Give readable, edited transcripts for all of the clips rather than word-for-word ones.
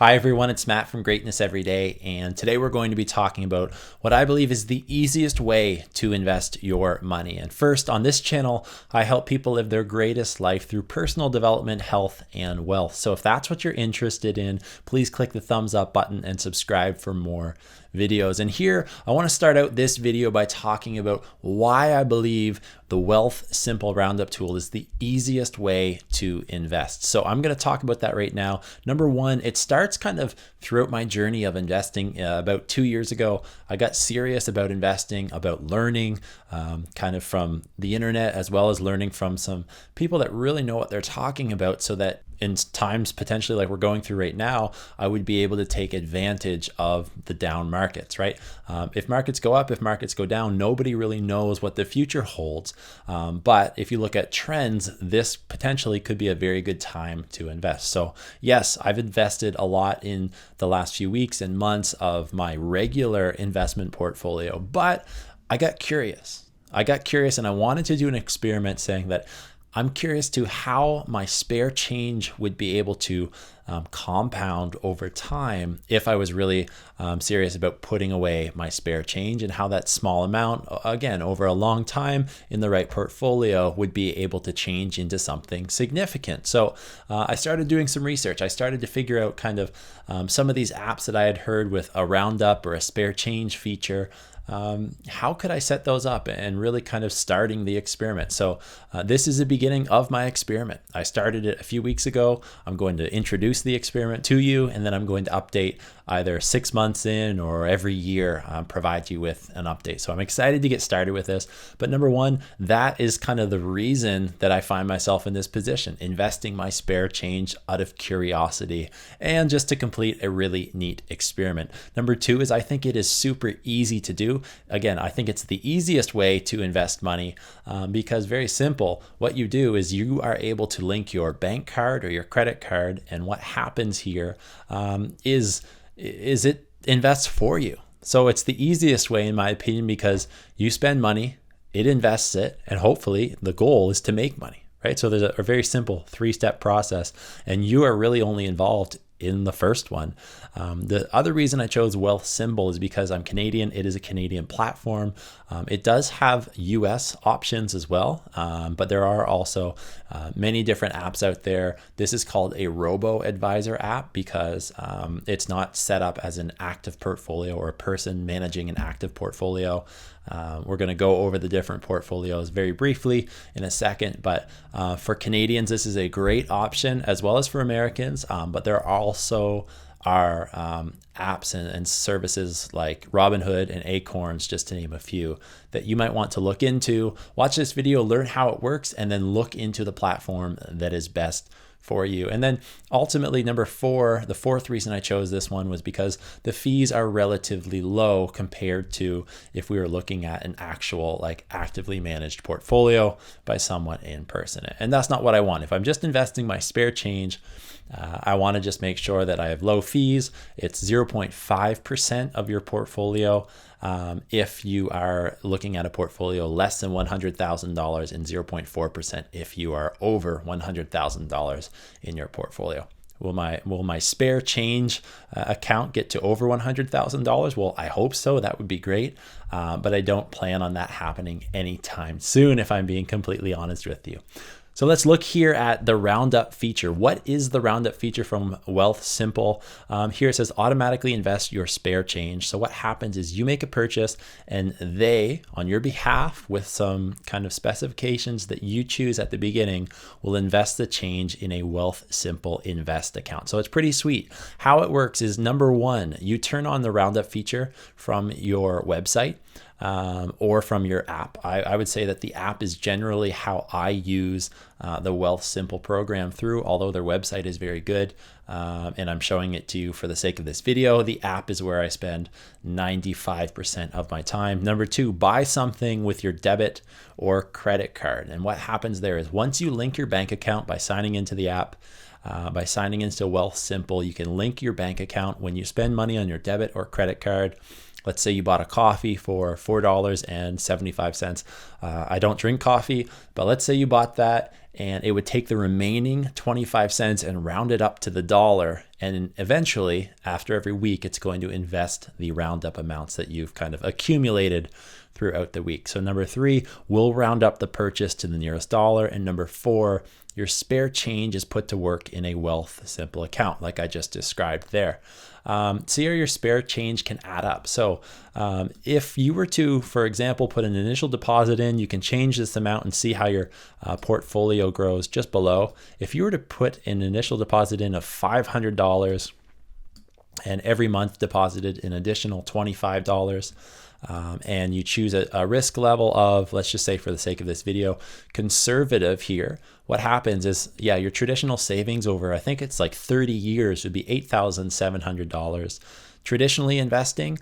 Hi everyone, it's Matt from Greatness Everyday, and today we're going to be talking about what I believe is the easiest way to invest your money. And first, on this channel, I help people live their greatest life through personal development, health, and wealth. So if that's what you're interested in, please click the thumbs up button and subscribe for more videos. And here, I want to start out this video by talking about why I believe the Wealthsimple Roundup tool is the easiest way to invest. So I'm going to talk about that right now. Number one, it starts kind of throughout my journey of investing. About 2 years ago, I got serious about investing, about learning kind of from the internet, as well as learning from some people that really know what they're talking about, so that in times potentially like we're going through right now, I would be able to take advantage of the down markets, right? If markets go up, if markets go down, nobody really knows what the future holds. But if you look at trends, this potentially could be a very good time to invest. So yes, I've invested a lot in the last few weeks and months of my regular investment portfolio, but I got curious. And I wanted to do an experiment saying that I'm curious to how my spare change would be able to compound over time if I was really serious about putting away my spare change, and how that small amount, again, over a long time in the right portfolio would be able to change into something significant. So I started doing some research. I started to figure out kind of some of these apps that I had heard with a roundup or a spare change feature. How could I set those up, and really kind of starting the experiment. So this is the beginning of my experiment. I started it a few weeks ago. I'm going to introduce the experiment to you, and then I'm going to update either 6 months in or every year, provide you with an update. So I'm excited to get started with this. But number one, that is kind of the reason that I find myself in this position, investing my spare change out of curiosity and just to complete a really neat experiment. Number two is I think it is super easy to do. Again, I think it's the easiest way to invest money because very simple. What you do is you are able to link your bank card or your credit card, and what happens here is it invests for you. So it's the easiest way, in my opinion, because you spend money, it invests it, and hopefully the goal is to make money, right? So there's a very simple 3-step process, and you are really only involved in the first one. The other reason I chose Wealthsimple is because I'm Canadian. It is a Canadian platform. It does have US options as well, but there are also many different apps out there. This is called a robo-advisor app because it's not set up as an active portfolio or a person managing an active portfolio. We're going to go over the different portfolios very briefly in a second, but for Canadians, this is a great option, as well as for Americans. But there also are apps and services like Robinhood and Acorns, just to name a few, that you might want to look into. Watch this video, learn how it works, and then look into the platform that is best for you. And then ultimately, number four, the fourth reason I chose this one was because the fees are relatively low compared to if we were looking at an actual like actively managed portfolio by someone in person. And that's not what I want. If I'm just investing my spare change, I want to just make sure that I have low fees. It's 0.5% of your portfolio. If you are looking at a portfolio less than $100,000, and 0.4% if you are over $100,000 in your portfolio. Will my spare change account get to over $100,000? Well, I hope so. That would be great. But I don't plan on that happening anytime soon, if I'm being completely honest with you. So let's look here at the Roundup feature. What is the Roundup feature from Wealthsimple? Here it says automatically invest your spare change. So what happens is you make a purchase, and they, on your behalf, with some kind of specifications that you choose at the beginning, will invest the change in a Wealthsimple Invest account. So it's pretty sweet. How it works is, number one, you turn on the Roundup feature from your website. Or from your app. I would say that the app is generally how I use the Wealthsimple program through, although their website is very good. And I'm showing it to you for the sake of this video. The app is where I spend 95% of my time. Number two, buy something with your debit or credit card. And what happens there is once you link your bank account by signing into the app, by signing into Wealthsimple, you can link your bank account. When you spend money on your debit or credit card, let's say you bought a coffee for $4.75. I don't drink coffee, but let's say you bought that, and it would take the remaining 25 cents and round it up to the dollar. And eventually, after every week, it's going to invest the roundup amounts that you've kind of accumulated throughout the week. So number 3, we'll round up the purchase to the nearest dollar. And number 4, your spare change is put to work in a Wealthsimple account, like I just described there. See how your spare change can add up. So if you were to, for example, put an initial deposit in, you can change this amount and see how your portfolio grows just below. If you were to put an initial deposit in of $500 and every month deposited an additional $25, and you choose a risk level of, let's just say for the sake of this video, conservative here, what happens is, yeah, your traditional savings over, I think it's like 30 years would be $8,700. Traditionally investing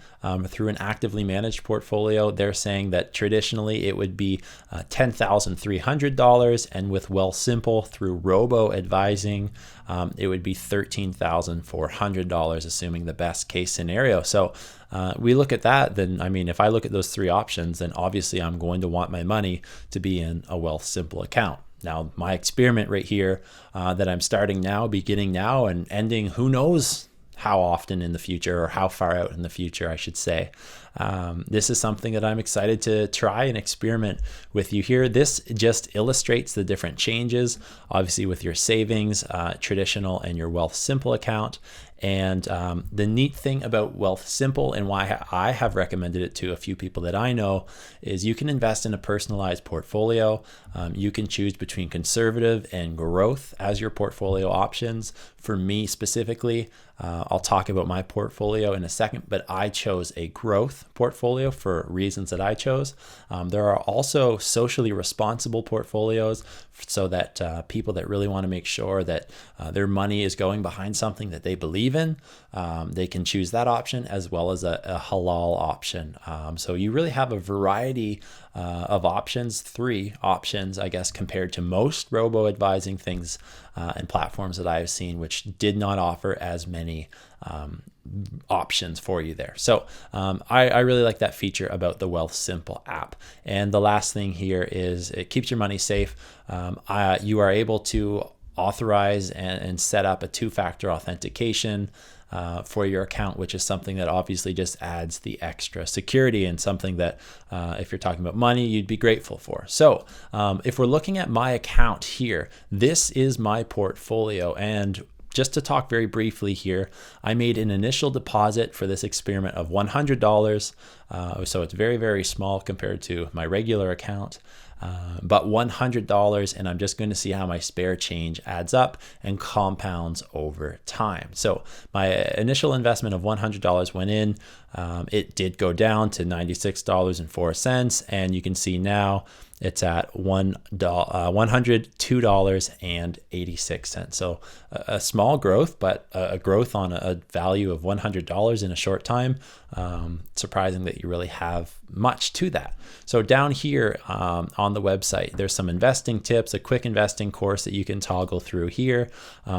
through an actively managed portfolio, they're saying that traditionally it would be $10,300, and with Wealthsimple through robo advising, it would be $13,400, assuming the best case scenario. So we look at that, then I mean, if I look at those 3 options, then obviously I'm going to want my money to be in a Wealthsimple account. Now, my experiment right here that I'm starting now, beginning now, and ending who knows how often in the future, or how far out in the future, I should say. This is something that I'm excited to try and experiment with you here. This just illustrates the different changes, obviously with your savings, traditional, and your Wealthsimple account. And the neat thing about Wealthsimple, and why I have recommended it to a few people that I know, is you can invest in a personalized portfolio. You can choose between conservative and growth as your portfolio options. For me specifically, I'll talk about my portfolio in a second, but I chose a growth portfolio for reasons that I chose. There are also socially responsible portfolios, so that people that really want to make sure that their money is going behind something that they believe in, they can choose that option, as well as a halal option. So you really have a variety of options, 3 options, I guess, compared to most robo-advising things and platforms that I've seen, which did not offer as many options for you there. So I really like that feature about the Wealthsimple app. And the last thing here is it keeps your money safe. You are able to authorize and set up a 2-factor authentication for your account, which is something that obviously just adds the extra security, and something that if you're talking about money, you'd be grateful for. So if we're looking at my account here, this is my portfolio. And just to talk very briefly here, I made an initial deposit for this experiment of $100. So it's very, very small compared to my regular account. But $100, and I'm just going to see how my spare change adds up and compounds over time. So my initial investment of $100 went in. It did go down to $96.04, and you can see now it's at $102.86. So a small growth, but a growth on a value of $100 in a short time. Surprising that you really have much to that. So down here on the website, there's some investing tips, a quick investing course that you can toggle through here.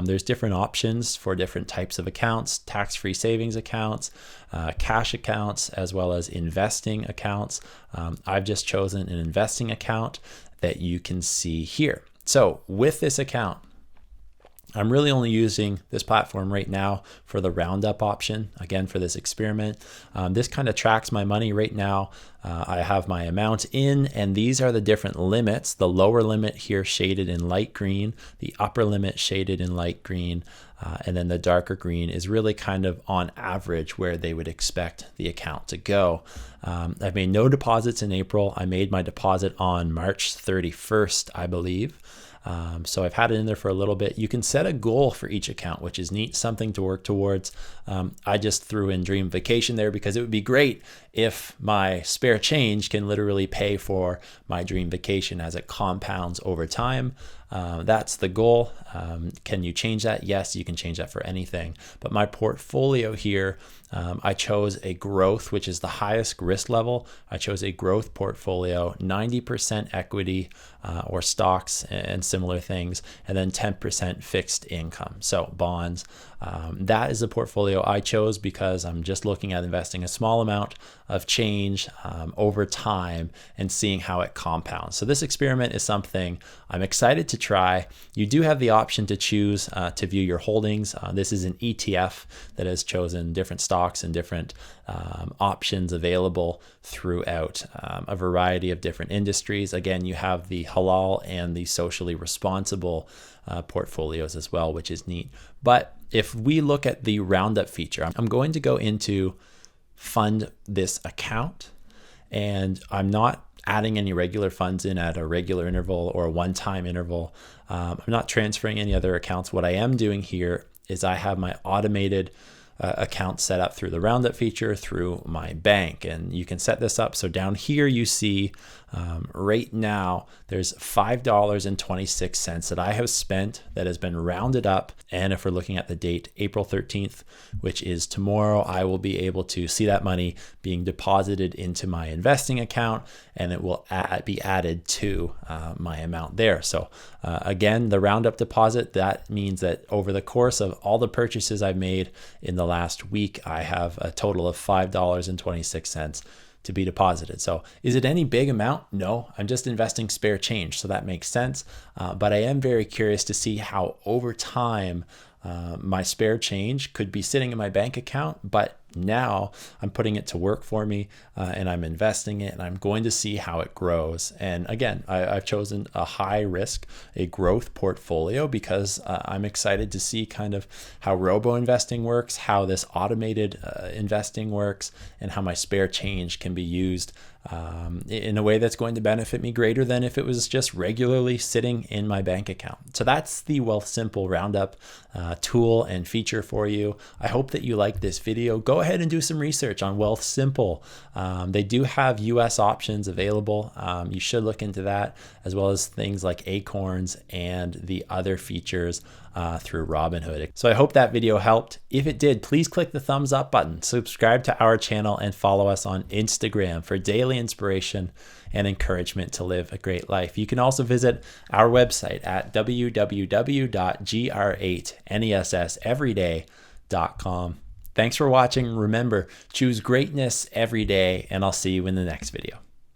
There's different options for different types of accounts, tax-free savings accounts, cash accounts, as well as investing accounts. I've just chosen an investing account that you can see here. So with this account, I'm really only using this platform right now for the Roundup option, again, for this experiment. This kind of tracks my money right now. I have my amount in, and these are the different limits. The lower limit here shaded in light green, the upper limit shaded in light green, and then the darker green is really kind of on average where they would expect the account to go. I've made no deposits in April. I made my deposit on March 31st, I believe. So I've had it in there for a little bit. You can set a goal for each account, which is neat, something to work towards. I just threw in Dream Vacation there because it would be great if my spare change can literally pay for my dream vacation as it compounds over time. That's the goal. Can you change that? Yes, you can change that for anything. But my portfolio here, I chose a growth, which is the highest risk level. I chose a growth portfolio, 90% equity or stocks and similar things, and then 10% fixed income, so bonds. That is a portfolio I chose because I'm just looking at investing a small amount of change over time and seeing how it compounds. So this experiment is something I'm excited to try. You do have the option to choose to view your holdings. This is an ETF that has chosen different stocks and different options available throughout a variety of different industries. Again, you have the halal and the socially responsible portfolios as well, which is neat. But if we look at the Roundup feature, I'm going to go into fund this account, and I'm not adding any regular funds in at a regular interval or a one-time interval. I'm not transferring any other accounts. What I am doing here is I have my automated account set up through the Roundup feature through my bank, and you can set this up. So down here you see right now there's $5.26 that I have spent that has been rounded up. And if we're looking at the date, April 13th, which is tomorrow, I will be able to see that money being deposited into my investing account, and it will be added to my amount there. So again, the Roundup deposit, that means that over the course of all the purchases I've made in the last week, I have a total of $5.26 to be deposited. So is it any big amount? No, I'm just investing spare change, so that makes sense. But I am very curious to see how over time my spare change could be sitting in my bank account, but now I'm putting it to work for me and I'm investing it, and I'm going to see how it grows. And again, I've chosen a high risk, a growth portfolio, because I'm excited to see kind of how robo investing works, how this automated investing works, and how my spare change can be used in a way that's going to benefit me greater than if it was just regularly sitting in my bank account. So that's the Wealthsimple Roundup tool and feature for you. I hope that you like this video. Go ahead and do some research on Wealthsimple. They do have US options available. You should look into that, as well as things like Acorns and the other features through Robinhood. So I hope that video helped. If it did, please click the thumbs up button, subscribe to our channel, and follow us on Instagram for daily inspiration and encouragement to live a great life. You can also visit our website at www.GreatnessEveryday.com. Thanks for watching. Remember, choose greatness every day, and I'll see you in the next video.